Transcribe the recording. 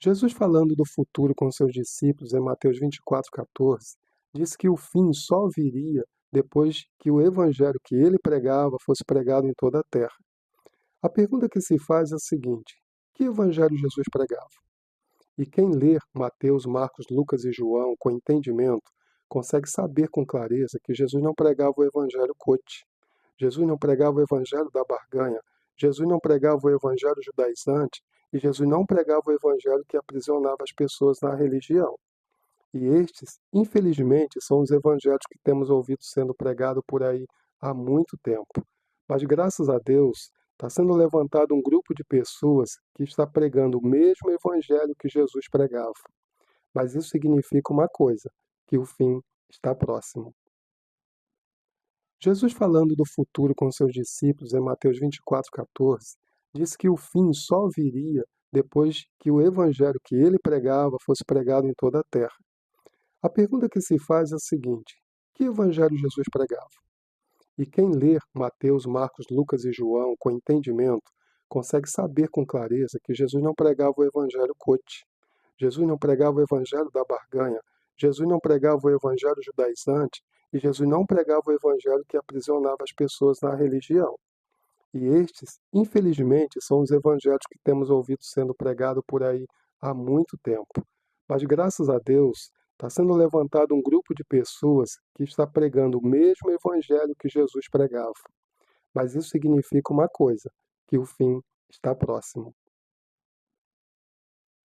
Jesus, falando do futuro com seus discípulos em Mateus 24:14, disse que o fim só viria depois que o evangelho que ele pregava fosse pregado em toda a terra. A pergunta que se faz é a seguinte: que evangelho Jesus pregava? E quem ler Mateus, Marcos, Lucas e João com entendimento consegue saber com clareza que Jesus não pregava o evangelho coach. Jesus não pregava o evangelho da barganha. Jesus não pregava o evangelho judaizante. E Jesus não pregava o evangelho que aprisionava as pessoas na religião. E estes, infelizmente, são os evangelhos que temos ouvido sendo pregados por aí há muito tempo. Mas graças a Deus, está sendo levantado um grupo de pessoas que está pregando o mesmo evangelho que Jesus pregava. Mas isso significa uma coisa, que o fim está próximo. Jesus, falando do futuro com seus discípulos em Mateus 24:14, disse que o fim só viria depois que o evangelho que ele pregava fosse pregado em toda a terra. A pergunta que se faz é a seguinte: que evangelho Jesus pregava? E quem ler Mateus, Marcos, Lucas e João com entendimento consegue saber com clareza que Jesus não pregava o evangelho coach. Jesus não pregava o evangelho da barganha. Jesus não pregava o evangelho judaizante. E Jesus não pregava o evangelho que aprisionava as pessoas na religião. E estes, infelizmente, são os evangelhos que temos ouvido sendo pregados por aí há muito tempo. Mas graças a Deus, está sendo levantado um grupo de pessoas que está pregando o mesmo evangelho que Jesus pregava. Mas isso significa uma coisa, que o fim está próximo.